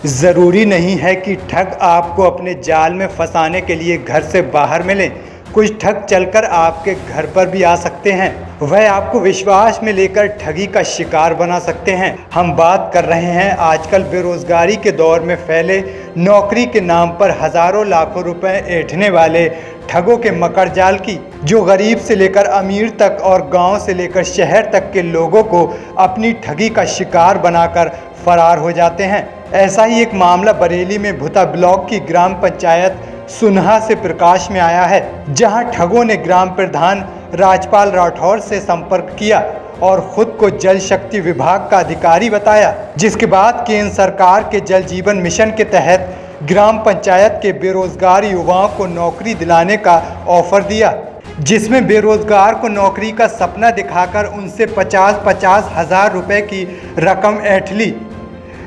ज़रूरी नहीं है कि ठग आपको अपने जाल में फंसाने के लिए घर से बाहर मिलें। कुछ ठग चलकर आपके घर पर भी आ सकते हैं। वह आपको विश्वास में लेकर ठगी का शिकार बना सकते हैं। हम बात कर रहे हैं आजकल बेरोजगारी के दौर में फैले नौकरी के नाम पर हजारों लाखों रुपए ऐंठने वाले ठगों के मकड़ जाल की, जो गरीब से लेकर अमीर तक और गांव से लेकर शहर तक के लोगों को अपनी ठगी का शिकार बनाकर फरार हो जाते हैं। ऐसा ही एक मामला बरेली में भुता ब्लॉक की ग्राम पंचायत सुनहा से प्रकाश में आया है, जहां ठगों ने ग्राम प्रधान राजपाल राठौर से संपर्क किया और खुद को जल शक्ति विभाग का अधिकारी बताया, जिसके बाद केंद्र सरकार के जल जीवन मिशन के तहत ग्राम पंचायत के बेरोजगार युवाओं को नौकरी दिलाने का ऑफर दिया, जिसमें बेरोजगार को नौकरी का सपना दिखाकर उनसे 50-50 हजार रुपए की रकम ऐंठ ली।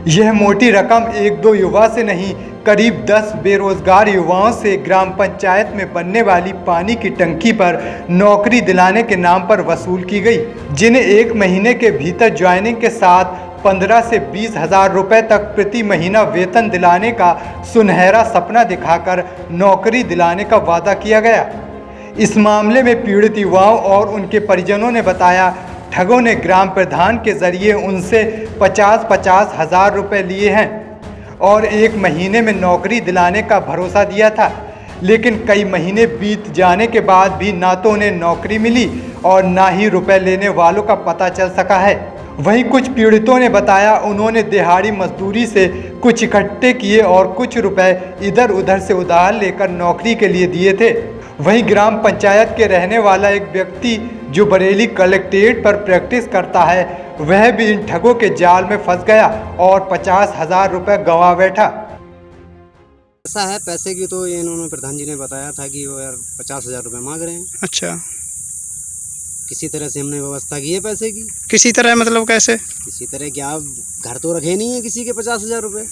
यह मोटी रकम एक दो युवा से नहीं, करीब 10 बेरोजगार युवाओं से ग्राम पंचायत में बनने वाली पानी की टंकी पर नौकरी दिलाने के नाम पर वसूल की गई, जिन्हें 1 महीने के भीतर ज्वाइनिंग के साथ 15 से 20 हजार रुपए तक प्रति महीना वेतन दिलाने का सुनहरा सपना दिखाकर नौकरी दिलाने का वादा किया गया। इस मामले में पीड़ित युवाओं और उनके परिजनों ने बताया, ठगों ने ग्राम प्रधान के जरिए उनसे 50-50 हजार रुपए लिए हैं और 1 महीने में नौकरी दिलाने का भरोसा दिया था, लेकिन कई महीने बीत जाने के बाद भी ना तो उन्हें नौकरी मिली और ना ही रुपए लेने वालों का पता चल सका है। वहीं कुछ पीड़ितों ने बताया, उन्होंने दिहाड़ी मजदूरी से कुछ इकट्ठे किए और कुछ रुपए इधर उधर से उधार लेकर नौकरी के लिए दिए थे। वहीं ग्राम पंचायत के रहने वाला एक व्यक्ति जो बरेली कलेक्ट्रेट पर प्रैक्टिस करता है, वह भी इन ठगों के जाल में फंस गया और 50 हजार रुपए गंवा बैठा। ऐसा है, पैसे की तो इन्होंने प्रधान जी ने बताया था कि वो यार 50 हजार रुपये मांग रहे हैं। अच्छा, किसी तरह से हमने व्यवस्था की है पैसे की। किसी तरह मतलब कैसे? किसी तरह क्या, घर तो रखे नहीं है किसी के 50 हजार रुपये।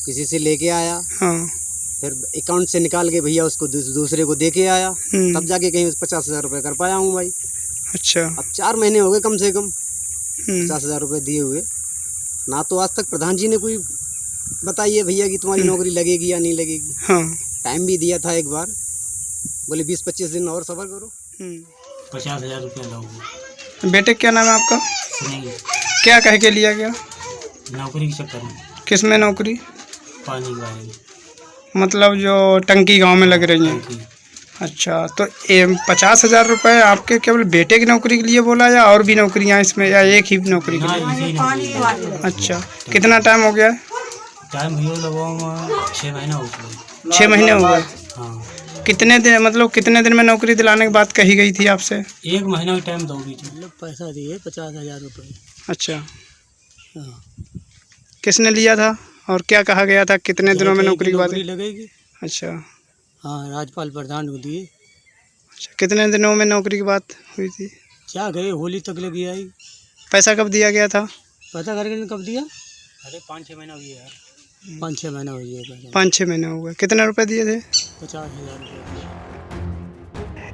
किसी से लेके आया, हाँ, फिर अकाउंट से निकाल के भैया उसको दूसरे को दे के आया, तब जाके कहीं 50 हजार रुपये कर पाया हूँ भाई। अच्छा, अब 4 महीने हो गए कम से कम 50 हजार रुपये दिए हुए। ना तो आज तक प्रधान जी ने कोई बताइए भैया कि तुम्हारी नौकरी लगेगी या नहीं लगेगी। हाँ, टाइम भी दिया था एक बार, बोले 20-25 दिन और सफर करो। 50 हजार रुपया लोगे। बेटे क्या नाम है आपका? सुनील। क्या कह के लिया गया? नौकरी के चक्कर में। किस में नौकरी? पानी के बारे में। मतलब जो टंकी गांव में लग रही है। टंकी। अच्छा, तो 50 हजार रुपये आपके केवल बेटे की नौकरी के लिए बोला या और भी नौकरियां इसमें, या एक ही नौकरी के ना, लिए? इसी नौकरी। अच्छा, कितना टाइम हो गया है? टाइम भैया लोगों में 6 महीना हो गए। 6 महीने हो गए। हाँ, कितने दिन, मतलब कितने दिन में नौकरी दिलाने की बात कही गई थी आपसे? 1 महीना का टाइम दोगी। पैसा दिए 50 हजार रुपये। अच्छा, किसने लिया था और क्या कहा गया था, कितने दिनों में नौकरी की बात? लगेगी। अच्छा, हाँ, राजपाल प्रधान को दिए। अच्छा, कितने दिनों में नौकरी की बात हुई थी? क्या गए, होली तक लगी आई। पैसा कब दिया गया था? पता करके कब दिया? अरे 5-6 महीना हुई है यार। 5-6 महीना हो गया। 5-6 महीने हो गए। कितने रुपए दिए थे? 50 हजार रुपये।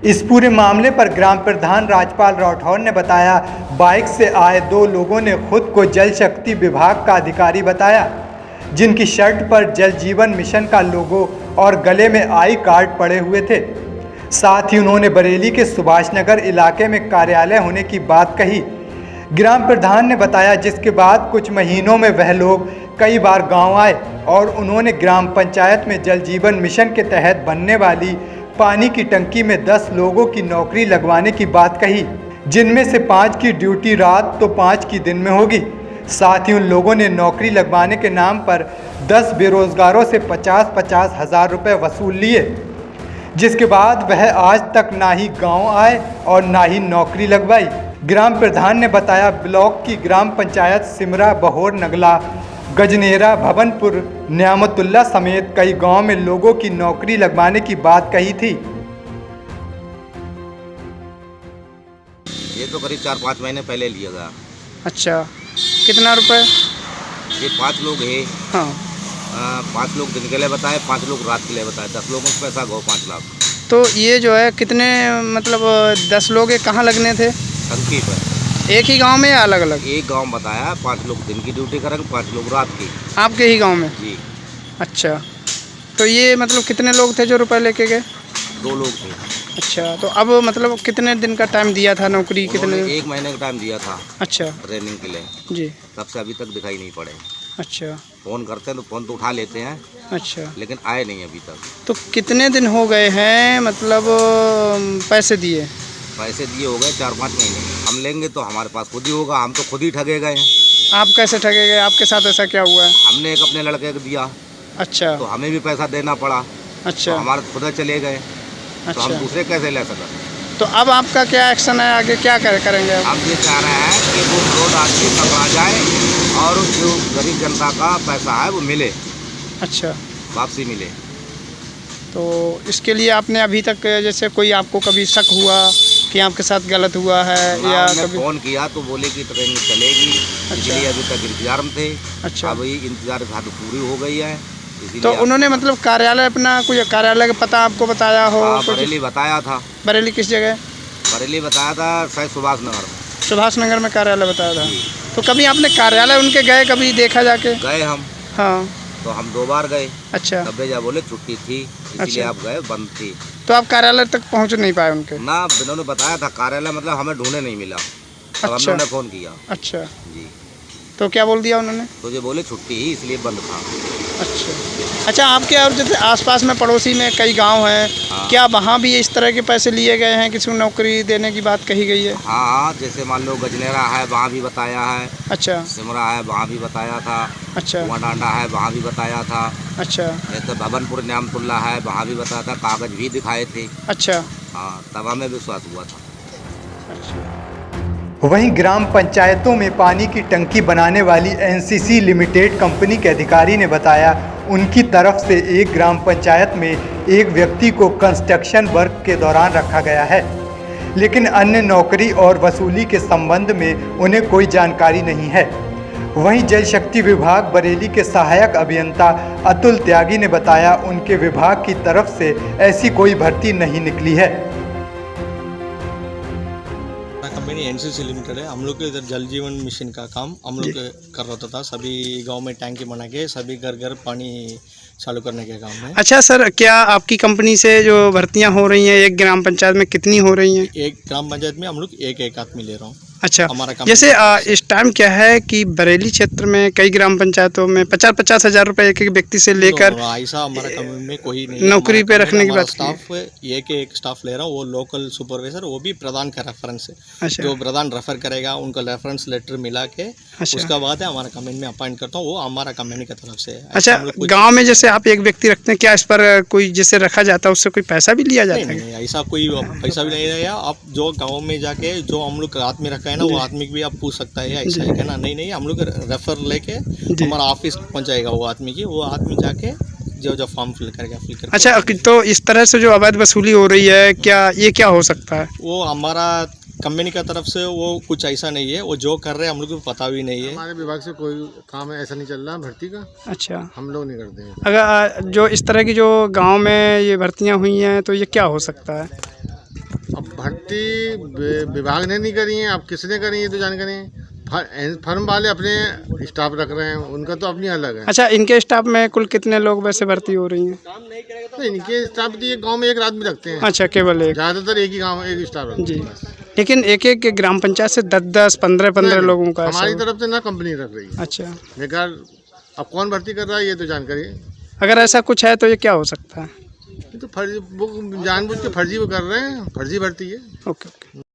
इस पूरे मामले पर ग्राम प्रधान राजपाल राठौर ने बताया, बाइक से आए 2 लोगों ने खुद को जल शक्ति विभाग का अधिकारी बताया, जिनकी शर्ट पर जल जीवन मिशन का लोगो और गले में आई कार्ड पड़े हुए थे। साथ ही उन्होंने बरेली के सुभाष नगर इलाके में कार्यालय होने की बात कही। ग्राम प्रधान ने बताया, जिसके बाद कुछ महीनों में वह लोग कई बार गांव आए और उन्होंने ग्राम पंचायत में जल जीवन मिशन के तहत बनने वाली पानी की टंकी में 10 लोगों की नौकरी लगवाने की बात कही, जिनमें से 5 की ड्यूटी रात तो 5 की दिन में होगी। साथ ही उन लोगों ने नौकरी लगवाने के नाम पर 10 बेरोजगारों से 50-50 हजार रुपये वसूल लिए, जिसके बाद वह आज तक ना ही गांव आए और ना ही नौकरी लगवाई। ग्राम प्रधान ने बताया, ब्लॉक की ग्राम पंचायत सिमरा, बहोर, नगला, गजनेरा, भवनपुर, न्यामतुल्ला समेत कई गांव में लोगों की नौकरी लगवाने की बात कही थी। ये तो करीब 4-5 महीने पहले लिया गया। अच्छा, कितना रुपए? ये 5 लोग हैं। हाँ, 5 लोग दिन के लिए बताए, 5 लोग रात के लिए बताए। 10 लोगों को पैसा गो 5 लाख। तो ये जो है कितने, मतलब 10 लोग कहाँ लगने थे? टंकी पर। एक ही गांव में या अलग अलग? एक गांव बताया, 5 लोग दिन की ड्यूटी करेंगे, 5 लोग रात की। आपके ही गांव में? जी। अच्छा, तो ये मतलब कितने लोग थे जो रुपए लेके गए? 2 लोग थे। अच्छा, तो अब मतलब कितने दिन का टाइम दिया था नौकरी? कितने? 1 महीने का टाइम दिया था अच्छा ट्रेनिंग के लिए। जी। तब से अभी तक दिखाई नहीं पड़े। अच्छा फ़ोन करते हैं तो फ़ोन तो उठा लेते हैं, अच्छा, लेकिन आए नहीं अभी तक। तो कितने दिन हो गए हैं मतलब पैसे दिए? पैसे दिए हो गए 4-5 महीने। हम लेंगे तो हमारे पास खुद ही होगा, हम तो खुद ही ठगे गए हैं। आप कैसे ठगे गए? आपके साथ ऐसा क्या हुआ है? हमने एक अपने लड़के को दिया अच्छा तो हमें भी पैसा देना पड़ा, तो अच्छा हमारे खुद चले गए, तो हम अच्छा, दूसरे कैसे ले सकते? तो अब आपका क्या एक्शन है? आगे क्या करेंगे आप? हम ये चाह रहे हैं कि वो रोड आदमी पकड़ा जाए और जो गरीब जनता का पैसा है वो मिले, अच्छा, वापसी मिले। तो इसके लिए आपने अभी तक जैसे कोई आपको कभी शक हुआ कि आपके साथ गलत हुआ है या हमने कभी? फ़ोन किया तो बोले कि ट्रेन चलेगी, इसलिए अभी तक इंतजार में थे। अच्छा, अभी इंतजार की हद पूरी हो गई है, इसीलिए तो उन्होंने मतलब कार्यालय अपना कोई कार्यालय का पता आपको बताया हो? हाँ, कुछ? बरेली बताया था। बरेली किस जगह? बरेली बताया था शायद सुभाष नगर में। सुभाष नगर में कार्यालय बताया था। जी। तो कभी आपने कार्यालय उनके गए, कभी देखा जाके? गए हम, हाँ, तो हम 2 बार गए। अच्छा, तब भैया बोले छुट्टी थी, इसलिए अच्छा। आप गए, बंद थी तो आप कार्यालय तक पहुंच नहीं पाए उनके? ना। इन्होंने बताया था कार्यालय, मतलब हमें ढूंढे नहीं मिला, तब अच्छा। हमने फ़ोन किया। अच्छा, जी, तो क्या बोल दिया उन्होंने? तो ये बोले छुट्टी ही, इसलिए बंद था। अच्छा अच्छा, आपके और जैसे आसपास में पड़ोसी में कई गांव हैं, हाँ। क्या वहाँ भी इस तरह के पैसे लिए गए हैं? किसी को नौकरी देने की बात कही गई है? हाँ, जैसे मान लो गजनेरा है, वहाँ भी बताया है। अच्छा सिमरा है, वहाँ भी बताया था। अच्छा कुआंडांडा है, वहाँ भी बताया था। अच्छा जैसे भवनपुर न्यामतुल्ला है, वहाँ भी बताया था, कागज़ भी दिखाए थे। अच्छा हाँ, तब हमें विश्वास हुआ था। अच्छा। वहीं ग्राम पंचायतों में पानी की टंकी बनाने वाली एनसीसी लिमिटेड कंपनी के अधिकारी ने बताया, उनकी तरफ से एक ग्राम पंचायत में एक व्यक्ति को कंस्ट्रक्शन वर्क के दौरान रखा गया है, लेकिन अन्य नौकरी और वसूली के संबंध में उन्हें कोई जानकारी नहीं है। वहीं जल शक्ति विभाग बरेली के सहायक अभियंता अतुल त्यागी ने बताया, उनके विभाग की तरफ से ऐसी कोई भर्ती नहीं निकली है। कंपनी एनसीसी लिमिटेड है। हम लोग के इधर जल जीवन मिशन का काम हम लोग कर रहा था। सभी गांव में टैंकी बना के सभी घर घर पानी चालू करने के काम है। अच्छा सर, क्या आपकी कंपनी से जो भर्तियां हो रही हैं एक ग्राम पंचायत में कितनी हो रही हैं? एक ग्राम पंचायत में हम लोग एक आदमी ले रहा हूँ। अच्छा, हमारा काम जैसे इस टाइम क्या है कि बरेली क्षेत्र में कई ग्राम पंचायतों में 50-50 हज़ार रुपये एक एक व्यक्ति से लेकर ऐसा हमारा कंपनी में कोई नहीं। नौकरी पे रखने की बात स्टाफ एक स्टाफ ले रहा हूँ, वो लोकल सुपरवाइजर, वो भी प्रधान का रेफरेंस है। अच्छा जो प्रधान रेफर करेगा उनका रेफरेंस लेटर मिला के अच्छा उसका बाद है हमारा कंपनी में अपॉइंट करता हूँ, वो हमारा कंपनी की तरफ से है। अच्छा, गांव में जैसे आप एक व्यक्ति रखते हैं, क्या इस पर कोई जैसे रखा जाता है उससे कोई पैसा भी लिया जाता है? नहीं, ऐसा कोई पैसा भी नहीं है। आप जो गांव में जाके जो हम लोग आदमी रखा है ना, वो आदमी भी आप पूछ सकता है ऐसा है क्या ना। नहीं, हम लोग रेफर लेके हमारा ऑफिस पहुंचाएगा वो आदमी की, वो आदमी जाके जो फॉर्म फिल करेगा। अच्छा, तो इस तरह से जो अवैध वसूली हो रही है, क्या ये क्या हो सकता है? वो हमारा कंपनी का तरफ से वो कुछ ऐसा नहीं है, वो जो कर रहे हैं हम लोग को पता भी नहीं है। हमारे विभाग से कोई काम ऐसा नहीं चल रहा भर्ती का, अच्छा, हम लोग नहीं करते हैं। अगर जो इस तरह की जो गांव में ये भर्तियां हुई हैं तो ये क्या हो सकता है? अब भर्ती विभाग ने नहीं करी है, अब किसने करी है तो जानकारी है। फर्म वाले अपने स्टाफ रख रहे हैं, उनका तो अपनी अलग है। अच्छा, इनके स्टाफ में कुल कितने लोग वैसे भर्ती हो रही हैं? तो इनके स्टाफ तो ये गाँव में एक आदमी रखते हैं। अच्छा, केवल एक? ज़्यादातर एक ही गाँव एक स्टाफ रखते जी, हैं बस। लेकिन एक एक ग्राम पंचायत से 10-10, 15-15 लोगों का हमारी ऐसा? तरफ से ना कंपनी रख रही है। अच्छा, बेकार अब कौन भर्ती कर रहा है ये तो जानकारी है। अगर ऐसा कुछ है तो ये क्या हो सकता है? ये तो फर्जी, वो जानबूझ के फर्जी वो कर रहे हैं, फर्जी भर्ती है। Okay okay.